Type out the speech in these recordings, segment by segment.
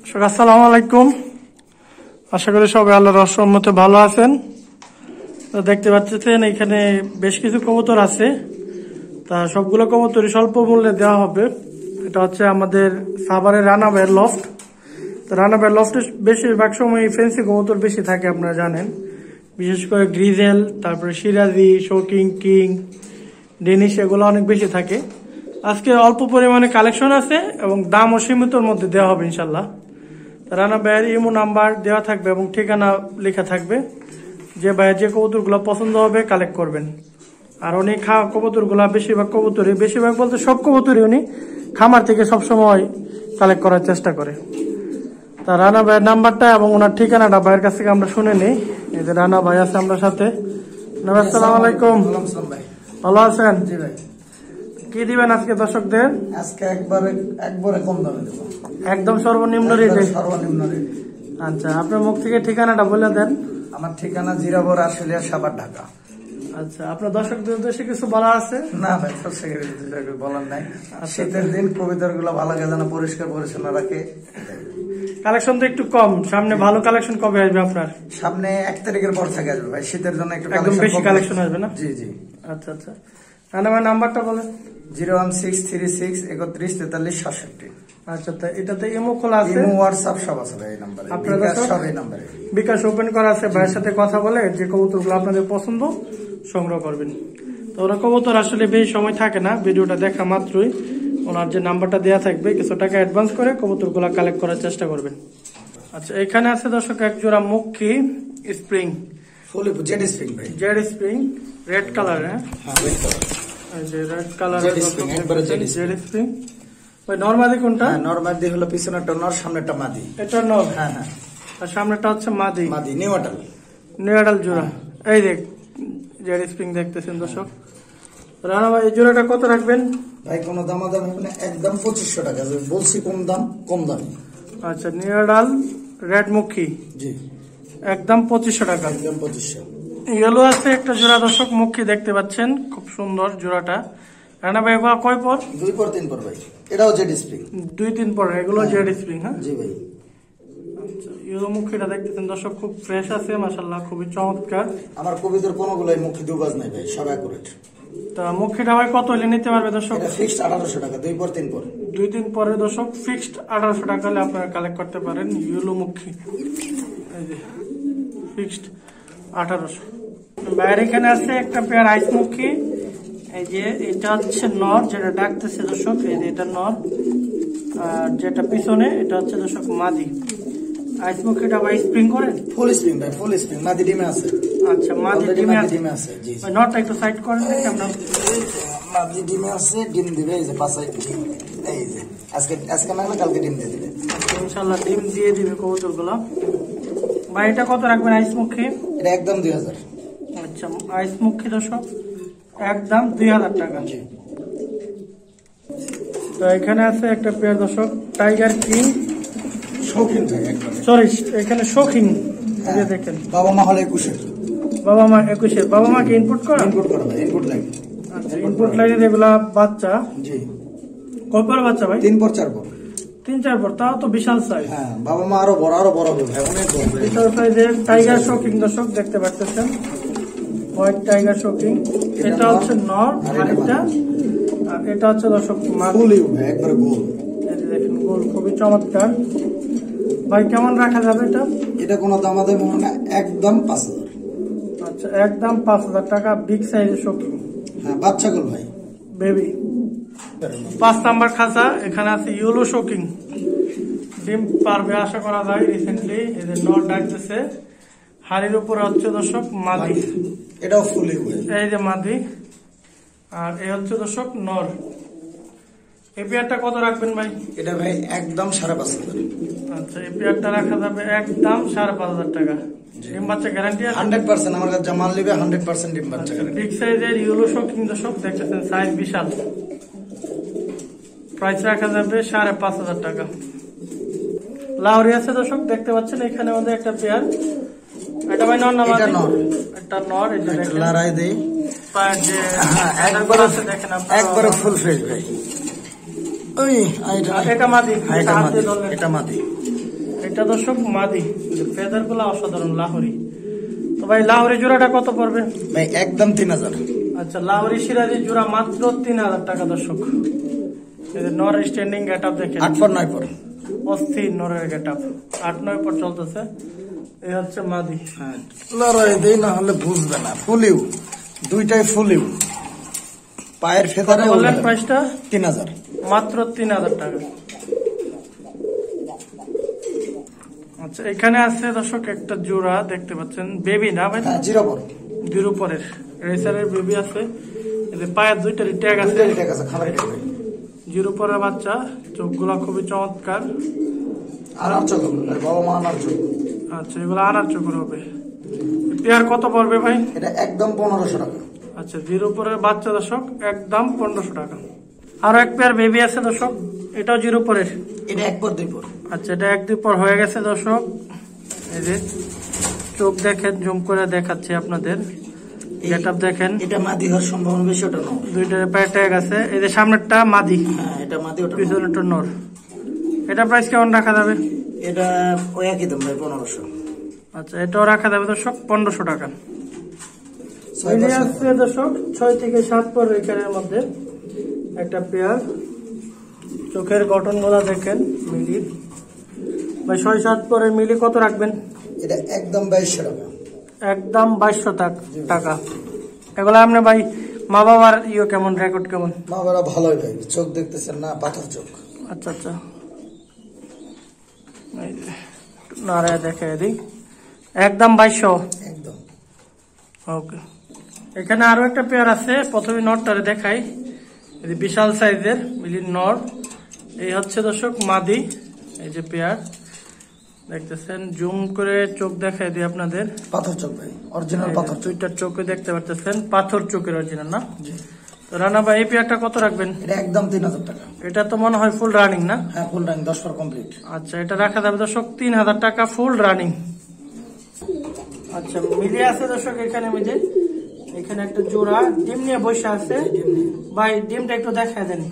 আসসালামু আলাইকুম। আশা করি সবাই আল্লাহর রহমতে ভালো আছেন। তো দেখতে পাচ্ছেন এখানে বেশ কিছু কবুতর আছে, তা সবগুলো কবুতরই স্বল্প মূল্যে দেওয়া হবে। এটা হচ্ছে আমাদের সাভারের রানা ভাইয়ের লফট। তো রানা ভাইয়ের লফটে বেশিরভাগ সময় ফ্যান্সি কবুতর বেশি থাকে, আপনারা জানেন। বিশেষ করে গ্রিজেল, তারপরে সিরাজি, শোকিং, কিং, ডেনিশ, এগুলো অনেক বেশি থাকে। আজকে অল্প পরিমাণে কালেকশন আছে এবং দামও সীমিতর মধ্যে দেওয়া হবে ইনশাল্লাহ। রানা ভাইয়ের ইমো নাম্বার দেওয়া থাকবে এবং ঠিকানা লেখা থাকবে। যে ভাইয়ের যে কবুতরগুলো পছন্দ হবে কালেক্ট করবেন। আর উনি কবুতরগুলা বেশিরভাগ বলতে সব কবুতরই উনি খামার থেকে সবসময় কালেক্ট করার চেষ্টা করে। তা রানা ভাইয়ের নাম্বারটা এবং ওনার ঠিকানাটা ভাইয়ের কাছ থেকে আমরা শুনে নিই। এই যে রানা ভাই আছে আমরা সাথে। আসসালামু আলাইকুম। ভালো আছেন? জি ভাই। কি দিবেন আজকে দর্শকদের? আজকে একবারে কম দামে দেবো, একদম সর্বনিম্ন রেটে। সর্বনিম্ন রেট। আচ্ছা, আপনার মুখ থেকে ঠিকানাটা বলে দেন। আমার ঠিকানা জিরাবর, আশুলিয়া, সাভার, ঢাকা। আচ্ছা, আপনার দর্শকদের উদ্দেশ্যে কিছু বলার আছে? না ভাই, বলার নাই। শীতের দিন কবিতার গুলো ভালো যেন পরিষ্কার পরিচ্ছন্ন রাখে। কালেকশন তো একটু কম, সামনে ভালো কালেকশন কবে আসবে আপনার? সামনে 1 তারিখের পর থেকে আসবে ভাই, শীতের জন্য একটু একদম বেশি কালেকশন আসবে না? জি জি। আচ্ছা আচ্ছা, আমার নাম্বারটা বলেন। 01636 4143 67। আচ্ছা, এটাতে ইমো খোলা আছে, ইমো হোয়াটসঅ্যাপ সব আছে ভাই। এই নাম্বারে সব এই নাম্বারে বিকাশ ওপেন করা আছে। ভাইয়ের সাথে কথা বলে যে কবুতরগুলো আপনাদের পছন্দ সংগ্রহ করবেন। তো ওরা কবুতর আসলে বেশি সময় থাকে না, ভিডিওটা দেখা মাত্রই ওনার যে নাম্বারটা দেওয়া থাকবে কিছু টাকা অ্যাডভান্স করে কবুতরগুলো কালেক্ট করার চেষ্টা করবেন। আচ্ছা, এখানে আছে দর্শক এক জোড়া মুখী স্প্রিং, ফুল জেড স্প্রিং ভাই। Jade spring red colour. হ্যাঁ, রেড কালার জেড স্প্রিং। ওই নরমাদি কোনটা? নরমাদি হলো পিছনেরটা নর, সামনেরটা মাদি। এটা নর? হ্যাঁ হ্যাঁ। আর সামনেটা হচ্ছে মাদি। মাদি নিউ আডাল, নিউ আডাল জোড়া। এই দেখ জেড স্প্রিং দেখতেছেন দর্শক। রানা ভাই, এই জোড়াটা কত রাখবেন? ভাই কোনো দামাদামি হবে না, একদম 2500 টাকা। বলছি কম দাম। আচ্ছা, নিউ আডাল রেড মুখী, জি একদম 2500 টাকা। একদম 2500। ইয়েলো আছে একটা জোড়া দর্শক, মুখী দেখতে পাচ্ছেন, খুব সুন্দর জোড়াটা। রানা ভাই, এগুলো কয় পর? 2 পর 3 পর ভাই। এটাও জেড স্প্রিং। 2-3 পর, এগুলো জেড স্প্রিং। হ্যাঁ জি ভাই। আচ্ছা, ইয়েলো মুখীটা দেখতেছেন দর্শক, খুব ফ্রেশ আছে মাশাআল্লাহ, খুবই চমৎকার। আমার কবিতার কোনগুলাই মুখী দুবাজ নাই ভাই, সব অ্যাকুরেট। তা মুখীটা ভাই কত হলে নিতে পারবে দর্শক? এটা ফিক্সড 1800 টাকা, 2 পর 3 পর। 2-3 পরে দর্শক ফিক্সড 1800 টাকা হলে আপনারা কালেক্ট করতে পারেন ইয়েলো মুখী। এই যে ফিক্সড 1800। বাইরে এখানে আছে একটা পেয়ার আইস মুখী। এই যে এটা হচ্ছে নর, যেটা ডাকতেছে দর্শক, এই যে এটা নর। আর যেটা পিছনে এটা হচ্ছে দর্শক মাদি। আইস মুখীটা ভাই স্প্রিং করেন? ফুল স্প্রিং ভাই, ফুল স্প্রিং। মাদি ডিমে আছে। আচ্ছা, মাদি ডিমে আছে। জি। ওই নরটা একটু সাইড করেন দেখি আমরা। মাদি ডিমে আছে, ডিম দিবে। এই যে পাশে, এই যে আজকে না কালকে ডিম দিয়ে দিবে ইনশাআল্লাহ। ডিম দিয়ে দিবে কবুতরগুলো। ভাই এটা কত রাখবেন আইস মুখী? এটা একদম 2000। আচ্ছা, আইস মুখী দর্শক একদম 2000 টাকা। তো এখানে আছে একটা পেয়ার দর্শক টাইগার কিং, শৌখিন থাকে একদম। সরি, এখানে শৌখিন। দেখেন বাবা মা হলে 21। বাবা মা 21। বাবা মাকে ইনপুট করা? ইনপুট করা ভাই, ইনপুট লাগে। আচ্ছা, ইনপুট লাইনে এগুলা বাচ্চা। জি। কয় পর বাচ্চা ভাই? 3 পর 4 পর। 3-4 পর, তাও তো বিশাল সাইজ। হ্যাঁ, বাবা মা আরো বড় হবে ভাই, অনেক বড়। বিশাল সাইজের টাইগার শৌখিন দর্শক দেখতে পাচ্ছেন, হোয়াইট টাইগার শৌখিন। এটা হচ্ছে নর, আর এটা হচ্ছে দর্শক ফুল একবারে গোল। দেখেন গোল, খুবই চমৎকার। ভাই কেমন রাখা যাবে এটা? এটা কোনো দামাদামি হবে না, একদম 5000। আচ্ছা, একদম 5000 টাকা। বিগ সাইজের শৌখিন। হ্যাঁ, বাচ্চা গোল ভাই, বেবি। 5 নাম্বার খাঁচা। এখানে আছে ইয়েলো শৌকিং, ডিম পারবে আশা করা যায় রিসেন্টলি। এই যে নর ডাকতেছে, হাড়ির উপরে হচ্ছে দর্শক মাদি। এটাও ফুল। এই যে মাদি, আর এই হচ্ছে দর্শক নর। এই পেয়ারটা কত রাখবেন ভাই? এটা ভাই একদম 5500। আচ্ছা, এই পেয়ারটা রাখা যাবে একদম 5500 টাকা। ডিম বাচ্চা গ্যারান্টি আছে 100%। আমার কাছে জামাল নিবে 100% ডিম বাচ্চা গ্যারান্টি। বিগ সাইজের ইয়েলো শৌকিং দর্শক দেখতেছেন, সাইজ বিশাল। প্রাইস রাখা যাবে 5500 টাকা। লাহোরি আছে দর্শক দেখতে পাচ্ছেন, এখানে আমাদের একটা পেয়ার। এটা ভাই নর না মাদি? এটা নর। এই যে দেখেন লড়াই দেই পায়ের যে একবারে আছে দেখেন আপনারা, একবারে ফুল ফ্রেশ ভাই। ওই এটা মাদি। এটা মাদি। এটা দর্শক মাদি, ফেদার গুলা অসাধারণ লাহোরি। তো ভাই লাহোরি জোড়াটা কত পড়বে? ভাই একদম 3000। আচ্ছা, লাহোরি সিরাজি জোড়া মাত্র 3000 টাকা দর্শক। নর স্ট্যান্ডিং গেট আপ দেখেন, 8 পর 9 পর অস্থির নরের গেট আপ, 8-9 পর চলতেছে। এই হচ্ছে মাদি। হ্যাঁ, লড়াই দেই না হলে বুঝবে না। ফুলিউ, দুইটাই ফুলিউ। পায়ের ফেদারে বললেন প্রাইসটা? 3000, মাত্র 3000 টাকা। আচ্ছা, এখানে আছে দর্শক একটা জোড়া দেখতে পাচ্ছেন, বেবি না ভাই? হ্যাঁ, জিরো পর, জিরো পরের রেসারের বেবি আছে। এদের পায়ের দুইটারই ট্যাগ আছে, ঠিক আছে, খাবারের টাকা। জিরো পরের বাচ্চা, চোখগুলা খুবই চমৎকার। আর চোখ, বাবা মা আর চোখ। আচ্ছা, এগুলো আনার চোখের হবে। পেয়ার কত পড়বে ভাই? এটা একদম 1500 টাকা। আচ্ছা, জিরো পরের বাচ্চা দর্শক, একদম 1500 টাকা। আরো এক পেয়ার বেবি আছে দর্শক, এটাও জিরো পরের। এটা 1 পর 2 পর। আচ্ছা, এটা 1-2 পর হয়ে গেছে দর্শক। এই যে চোখ দেখেন, জুম করে দেখাচ্ছি আপনাদের। গেটআপ দেখেন, এটা মাদি হওয়ার সম্ভাবনা বেশি, ওটা নর। দুইটার পায়ে ট্যাগ আছে। এই যে সামনেরটা মাদি, হ্যাঁ এটা মাদি, ওটা পিছনেরটা নর। এটা প্রাইস কেমন রাখা যাবে? এটা ওই একই দাম ভাই, 1500। আচ্ছা, এটাও রাখা যাবে দর্শক 1500 টাকা। 6 পর 7 আছে দর্শক 6 থেকে 7 পর এখানের মধ্যে একটা পেয়ার। চোখের গঠন গুলা দেখেন মিলি ভাই, 6-7 পরে মিলি কত রাখবেন? এটা একদম 2200 টাকা। একদম 2200 টাকা। এগুলো আপনি ভাই মা বাবার কেমন, রেকর্ড কেমন? মা বাবা ভালোই ভাই, চোখ দেখতেছেন না, পাথর চোখ। আচ্ছা আচ্ছা, নারায় দেখে দিই, একদম 2200 একদম। ওকে। এখানে আরো একটা পেয়ার আছে, প্রথমে নরটারে দেখাই। বিশাল সাইজের মিলির নর। এই হচ্ছে দর্শক মাদি। এই যে পেয়ার দেখতেছেন, জুম করে চোখ দেখাই দিই আপনাদের। পাথর চোখ ভাই, অরিজিনাল পাথর চোখ। দুইটার চোখে দেখতে পাচ্ছেন, পাথর চোখের অরিজিনাল না? তো রানা ভাই, এই পেয়ারটা কত রাখবেন? এটা একদম 3000 টাকা। এটা তো মনে হয় ফুল রানিং না? হ্যাঁ, ফুল রানিং, 10 পর কমপ্লিট। আচ্ছা, এটা রাখা যাবে দর্শক 3000 টাকা, ফুল রানিং। আচ্ছা, মিলে আছে দর্শক এখানে মিলে। এখানে একটা জোড়া ডিম নিয়ে বসে আছে ভাই, ডিমটা একটু দেখা দেন।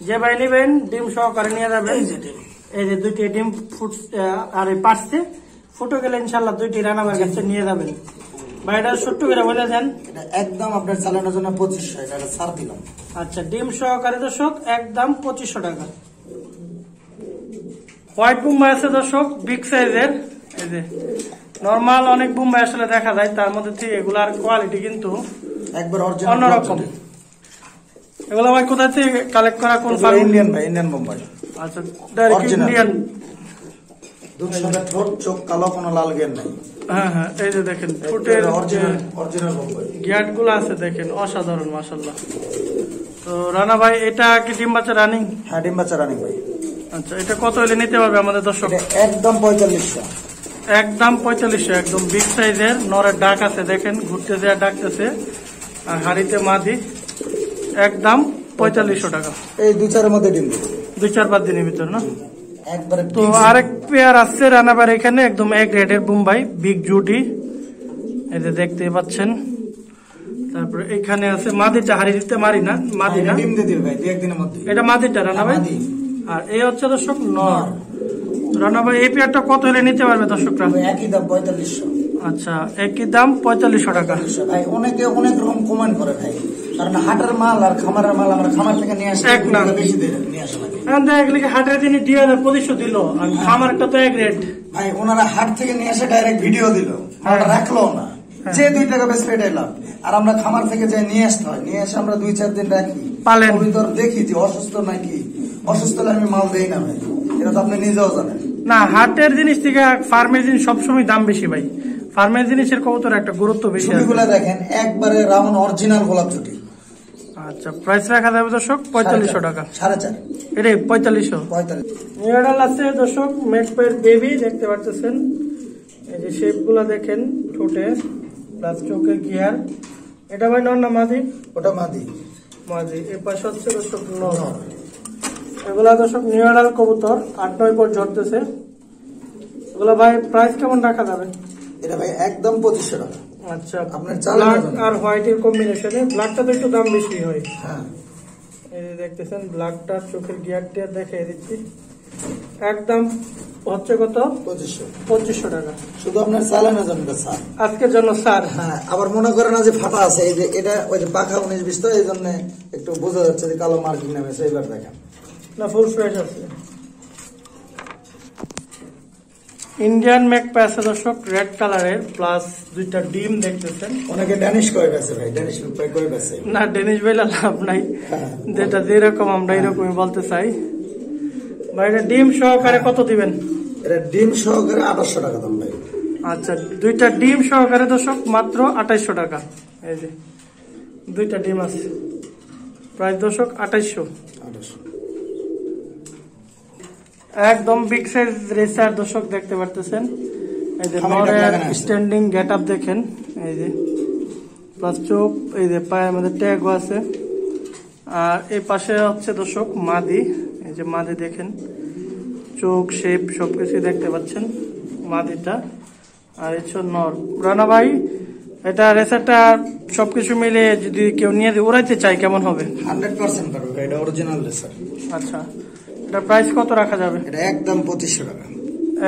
যে ভাই নেবেন ডিম সহকারে নিয়ে যাবেন। এই যে দুইটি ডিম আর পারছে ফুটো গেলে ইনশাল্লাহ দুইটি রান্নাবার কাছে নিয়ে যাবেন ভাই। এটা ছোট্ট করে বলে দেন। এটা একদম আপনার চালানোর জন্য 2500, এটা ছাড় দিলাম। আচ্ছা, ডিম সহকারে দর্শক একদম 2500 টাকা। হোয়াইট বুম্বাই আছে দর্শক, বিগ সাইজের। এই যে নরমাল অনেক বুম্বাই আসলে দেখা যায়, তার মধ্যে থেকে এগুলার কোয়ালিটি কিন্তু একবার অরিজিনাল অন্যরকম। এগুলো ভাই কোথা থেকে কালেক্ট করা? কোন ফার্ম? ইন্ডিয়ান ভাই, ইন্ডিয়ান বোম্বাই। আচ্ছা, ডাইরেক্ট ইন্ডিয়ান। দুধ সাদা ঠোঁট, চোখ কালো, কোনো লাল গের নাই। হ্যাঁ হ্যাঁ, এই যে দেখেন ফুটের অরিজিনাল বোম্বাই গিয়াট গুলো আছে দেখেন, অসাধারণ মাশাআল্লাহ। তো রানা ভাই, এটা কি ডিম বাচ্চা রানিং? হ্যাঁ, ডিম বাচ্চা রানিং ভাই। আচ্ছা, এটা কত হলে নিতে পারবে আমাদের দর্শক? একদম 4500। একদম 4500, একদম বিগ সাইজের নরের ডাক আছে দেখেন, ঘুরতেছে আর ডাকতেছে, আর হাড়িতে মাদি। একদম 4500 টাকা। এই 2-4 মধ্যে ডিম দিবে, 2-4-5 দিনের ভিতর না? একবারে। তো আরেক পেয়ার আছে রানাবার এখানে, একদম এক গ্রেডের বোম্বাই, বিগ জুটি। এই যে দেখতে পাচ্ছেন। তারপরে এখানে আছে মাদিটা, হাড়ি দিতে মারি না, মাদি না, ডিম দিয়ে দিবে ভাই 2-1 দিনের মধ্যে। এটা মাদিটা রানা ভাই। আর এই হচ্ছে দর্শক নর। রানা ভাই, এই পেয়ারটা কত হলে নিতে পারবে দর্শকরা? একই দাম 4500। আচ্ছা, একই দাম 4500 টাকা। ভাই অনেকে অনেক রকম কমেন্ট করে ভাই, কারণ হাটের মাল আর খামারের মাল আমরা খামার থেকে নিয়ে আসি, এক না, বেশি নিয়ে আসা লাগে। হাটের দিনে 2500 দিল, আর খামারটা তো এক রেট ভাই। ওনারা হাট থেকে নিয়ে এসে ডাইরেক্ট ভিডিও দিল, আমরা রাখলো না, যে 2 টাকা বেশি এটাই লাভ। আর আমরা খামার থেকে যে নিয়ে আসতে হয়, নিয়ে এসে আমরা 2-4 দিন রাখি, পালেন ভিতর দেখি যে অসুস্থ নাকি। অসুস্থ হলে আমি মাল দেই না ভাই, এটা তো আপনি নিজেও জানেন না। হাটের জিনিস থেকে ফার্মের জিনিস সবসময় দাম বেশি ভাই। ফার্মের জিনিসের কবুতর একটা গুরুত্ব বেশি। ছুটিগুলো দেখেন, একবারে রাউন্ড অরিজিনাল গোলাপ ছুটি। আচ্ছা, প্রাইস রাখা যাবে দর্শক 4500 টাকা। 4.5, এটাই 4500। 45। নিউডাল আছে দর্শক, মেকপের বেবি দেখতে পাচ্ছেন। এই যে শেপ গুলা দেখেন, ঠোঁটে প্লাস চোখে গিয়ার। এটা ভাই নর না মাদি? ওটা মাদি। মাদি। এই পাশে হচ্ছে দর্শক নর। এগুলা দর্শক নিউডাল কবুতর, 8-9 পর ঝরতেছে। এগুলা ভাই প্রাইস কেমন রাখা যাবে? এটা ভাই একদম 2500 টাকা। আচ্ছা, আপনার ব্ল্যাক আর হোয়াইটের কম্বিনেশনে। ব্ল্যাকটা তো একটু দাম বেশি হয়। হ্যাঁ, এই যে দেখতেছেন ব্ল্যাকটার চোখের গিয়ার টিয়ার দেখিয়ে দিচ্ছি। একদম হচ্ছে কত? 2500 টাকা। শুধু আপনার চালানোর জন্য স্যার, আজকের জন্য স্যার। হ্যাঁ, আবার মনে করে না যে ফাটা আছে, এই যে এটা ওই যে পাখা 19-20 তো এই জন্য একটু বোঝা যাচ্ছে যে কালো মার্কিং নামেছে। এইবার দেখেন না, ফুল ফ্রেশ আছে। ইন্ডিয়ান ম্যাকপাই আছে দর্শক, রেড কালারের, প্লাস দুইটা ডিম দেখতেছেন। অনেকে ড্যানিশ কয় বেছে ভাই, ড্যানিশ রূপাই কয় বেছে না, ডেনিশ বেলা লাভ নাই, যেটা যেরকম আমরা এরকমই বলতে চাই। ভাই এটা ডিম সহকারে কত দিবেন? এটা ডিম সহকারে 2800 টাকা দাম ভাই। আচ্ছা, দুইটা ডিম সহকারে দর্শক মাত্র 2800 টাকা। এই যে দুইটা ডিম আছে, প্রাইস দর্শক 2800। একদম বিগ সাইজ রেসার দর্শক দেখতে পারতেছেন। এই যে নরের স্ট্যান্ডিং গেট আপ দেখেন, এই যে প্লাস চোখ, এই যে পায়ের মধ্যে ট্যাগও আছে। আর এই পাশে হচ্ছে দর্শক মাদি, এই যে মাদি দেখেন, চোখ শেপ সবকিছু দেখতে পাচ্ছেন মাদিটা। আর এই নর। রানা ভাই এটা রেসারটা সবকিছু মিলে যদি কেউ নিয়ে উড়াইতে চায় কেমন হবে? 100% পারবে, এটা অরিজিনাল রেসার। আচ্ছা, এটা প্রাইস কত রাখা যাবে? এটা একদম 2500 টাকা।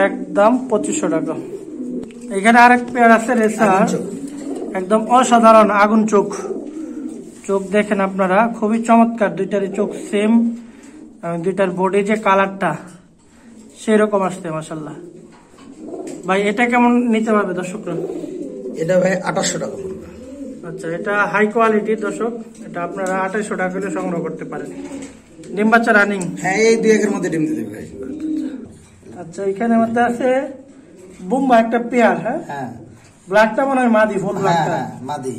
একদম 2500 টাকা। এখানে আরেক পেয়ার আছে রেসার, একদম অসাধারণ আগুন চোখ। চোখ দেখেন আপনারা, খুবই চমৎকার, দুইটারই চোখ সেম, দুইটার বডি যে কালারটা সেরকম আসছে মাশাআল্লাহ। ভাই এটা কেমন নিতে পারবে দর্শকরা? এটা ভাই 2800 টাকা পড়বে। আচ্ছা, এটা হাই কোয়ালিটির দর্শক, এটা আপনারা 2800 টাকা করে সংগ্রহ করতে পারেন। ডিম বাচ্চা রানিং? হ্যাঁ, এই 2-1 এর মধ্যে ডিম দিতে ভাই। আচ্ছা, এখানে মধ্যে আছে বুম্বা একটা পেয়ার। হ্যাঁ, ব্ল্যাকটা মনে হয় মাদি, ফুল ব্ল্যাকটা মাদি।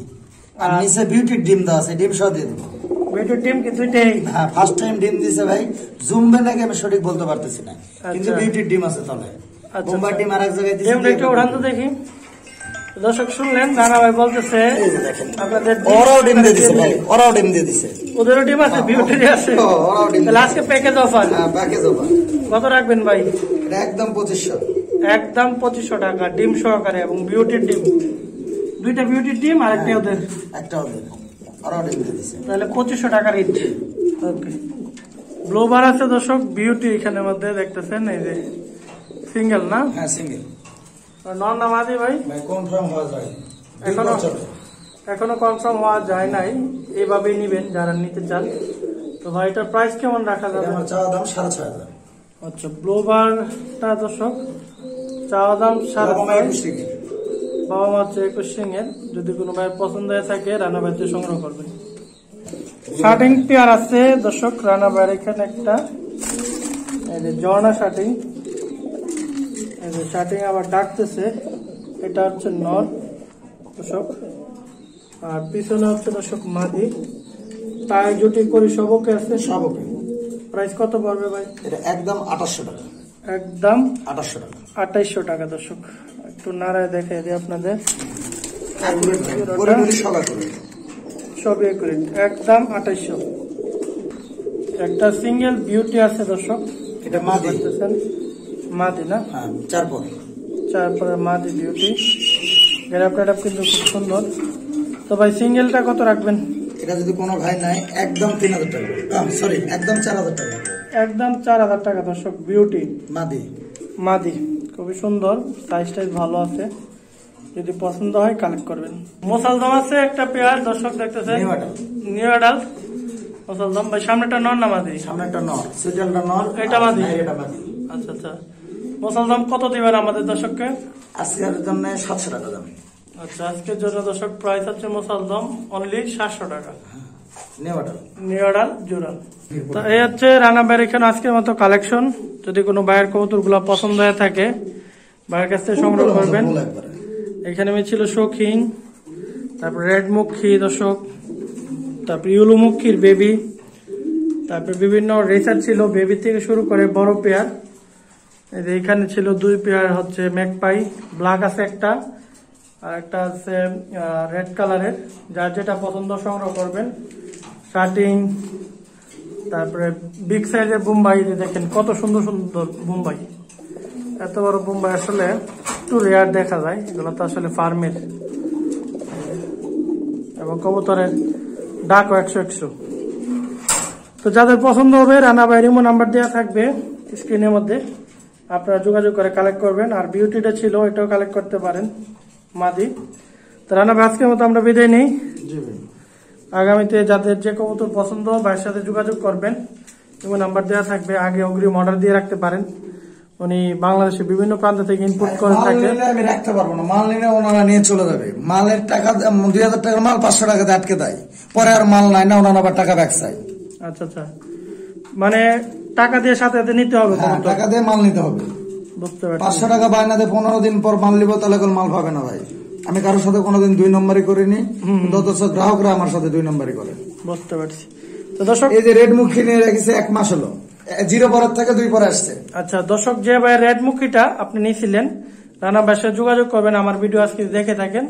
আর নিচে বিউটির ডিম দেওয়া আছে, ডিম সহ দিয়ে দেবো। বিউটির ডিম কি দুইটাই? হ্যাঁ, ফার্স্ট টাইম ডিম দিছে ভাই, জুমবে নাকি আমি সঠিক বলতে পারতেছি না, কিন্তু বিউটির ডিম আছে তলে। বোম্বার ডিম আরেক জায়গায় দিছে। ডিমটা একটু ওঠান তো দেখি। দর্শক শুনলেন, রানা ভাই বলতেছে আপনাদের ওরাও ডিম দিয়ে দিছে ভাই, ওরাও ডিম দিয়ে দিছে। ওদেরও ডিম আছে, বিউটির আছে। ওরাও ডিম। তাহলে আজকে প্যাকেজ অফার। হ্যাঁ, প্যাকেজ অফার। কত রাখবেন ভাই? এটা একদম 2500। একদম 2500 টাকা ডিম সহকারে, এবং বিউটির ডিম, দুইটা বিউটির ডিম আর একটা ওদের। একটা ওদের, ওরাও ডিম দিয়ে দিছে। তাহলে 2500 টাকা রেট। ওকে, ব্লোবার আছে দর্শক, বিউটি এখানের মধ্যে দেখতেছেন, এই যে সিঙ্গেল না? হ্যাঁ, সিঙ্গেল। নন না মাদি ভাই? ভাই কনফার্ম হওয়া যায় এখনো কনফার্ম হওয়া যায় নাই, এইভাবেই নিবেন যারা নিতে চান। তো ভাই এটার প্রাইস কেমন রাখা যাবে? আমার চাওয়া দাম 6500। আচ্ছা, ব্লোবারটা দর্শক চাওয়া দাম 2500। বাবা মা হচ্ছে 21 সিংয়ের। যদি কোনো ভাইয়ের পছন্দ হয়ে থাকে রানা ভাইতে সংগ্রহ করবেন। শার্টিং পেয়ার আছে দর্শক রানা ভাইয়ের এখানে একটা, এই যে জর্না শার্টিং, এই যে শার্টিং আবার ডাকতেছে, এটা হচ্ছে নর দর্শক, আর পিছনে হচ্ছে দর্শক মাদি। তাই জুটি করি সবকে আছে, সবকে। প্রাইস কত পড়বে ভাই? এটা একদম 2800 টাকা। একদম 2800 টাকা। 2800 টাকা দর্শক। একটু নাড়ায় দেখে দিই আপনাদের, সবই একুরেট, একদম 2800। একটা সিঙ্গেল বিউটি আছে দর্শক, এটা মাদি, মাদি না? হ্যাঁ, 4 পরের মাদি বিউটি। গ্যারাপটা কিন্তু খুব সুন্দর। তো ভাই সিঙ্গেলটা কত রাখবেন? এটা যদি কোনো ভাই নাই, একদম 3000 টাকা, সরি একদম 4000 টাকা। একদম 4000 টাকা দর্শক, বিউটি মাদি, খুবই সুন্দর, সাইজ টাইজ ভালো আছে, যদি পছন্দ হয় কালেক্ট করবেন। মোসালদম আছে একটা পেয়ার দর্শক দেখতেছেন, নিউ অ্যাডাল্ট মোসালদম। ভাই সামনেটা নর না মাদি? সামনেটা নর, সুইটালটা নর, এটা মাদি। এটা মাদি। আচ্ছা আচ্ছা, মোসালদম কত দিবেন আমাদের দর্শককে? আজকের জন্য 700 টাকা দাম। আচ্ছা, আজকের জন্য দর্শক প্রাইস হচ্ছে মোসালদম অনলি 700 টাকা। নিউ অ্যাডাল্ট জোড়া। তো এই হচ্ছে রানা ভাইয়ের এখানে আজকের মতো কালেকশন। যদি কোনো ভাইয়ের কবুতরগুলো পছন্দ হয়ে থাকে ভাইয়ের কাছ থেকে সংগ্রহ করবেন। এখানে ছিল শৌখিন, তারপর রেড মুখী দর্শক, তারপর ইউলু মুখীর বেবি, তারপর বিভিন্ন রেসার ছিল, বেবি থেকে শুরু করে বড় পেয়ার। এখানে ছিল 2 পেয়ার হচ্ছে ম্যাকপাই, ব্ল্যাক আছে একটা, আর একটা আছে রেড কালারের। যার যেটা পছন্দ সংগ্রহ করবেন। শার্টিং, তারপরে বিগ সাইজের বোম্বাই, দেখেন কত সুন্দর সুন্দর বোম্বাই। এত বড় বোম্বাই আসলে একটু রেয়ার দেখা যায়, এগুলো তো আসলে ফার্মের। এবং কবুতরের ডাকও 100-100। তো যাদের পছন্দ হবে রানা ভাইয়ের ইমো নাম্বার দেওয়া থাকবে স্ক্রিনের মধ্যে। আপনারা যোগাযোগ করে কালেক্ট করবেন। আর বিউটিটা ছিল, এটাও কালেক্ট করতে পারেন মাদি। তো রানা ভাই আজকের মতো আমরা বিদায় নেই। জি ভাই, আগামীতে যাদের যে কবুতর পছন্দ ভাইয়ের সাথে যোগাযোগ করবেন, এবং নাম্বার দেওয়া থাকবে, আগে অগ্রিম অর্ডার দিয়ে রাখতে পারেন। উনি বাংলাদেশের বিভিন্ন প্রান্ত থেকে ইনপুট করে মাল থাকে। নিলে আমি রাখতে পারবো না, মাল নিলে ওনারা নিয়ে চলে যাবে। মালের টাকা 2000 টাকার মাল 500 টাকাতে আটকে দেয়, পরে আর মাল নাই না, ওনারা আবার টাকা ব্যাক চাই। আচ্ছা আচ্ছা, মানে টাকা দিয়ে সাথে সাথে নিতে হবে হ্যাঁ, কবুতর। টাকা দিয়ে মাল নিতে হবে। বুঝতে পারছি। 500 টাকা বায়না দিয়ে 15 দিন পর মাল নিব, তাহলে কোনো মাল পাবে না ভাই। আমি কারোর সাথে কোনোদিন 2 নম্বরই করিনি, অথচ গ্রাহকরা আমার সাথে 2 নম্বরই করে। বুঝতে পারছি। তো দর্শক, এই যে রেড মুখী নিয়ে রেখেছে 1 মাস হলো, 0 পরের থেকে 2 পরে আসছে। আচ্ছা দর্শক, যে ভাই রেড মুখিটা আপনি নিয়েছিলেন, রানা ভাইয়ের সাথে যোগাযোগ করবেন। আমার ভিডিও আজকে দেখে থাকেন,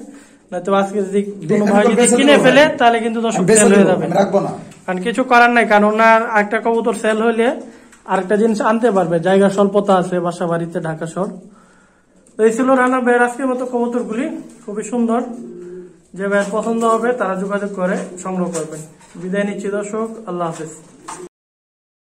নয়তো আজকে যদি কোনো ভাই যদি কিনে ফেলে তাহলে কিন্তু দর্শক সেল হয়ে যাবে। রাখবো না, কারণ কিছু করার নাই, কারণ ওনার একটা কবুতর সেল হইলে আরেকটা জিনিস আনতে পারবে, জায়গা স্বল্পতা আছে বাসা বাড়িতে ঢাকা শহর। তো এই ছিল রানা ভাইয়ের আজকের মতো কবুতরগুলি, খুবই সুন্দর। যে ভাইয়ের পছন্দ হবে তারা যোগাযোগ করে সংগ্রহ করবেন। বিদায় নিচ্ছি দর্শক, আল্লাহ হাফেজ।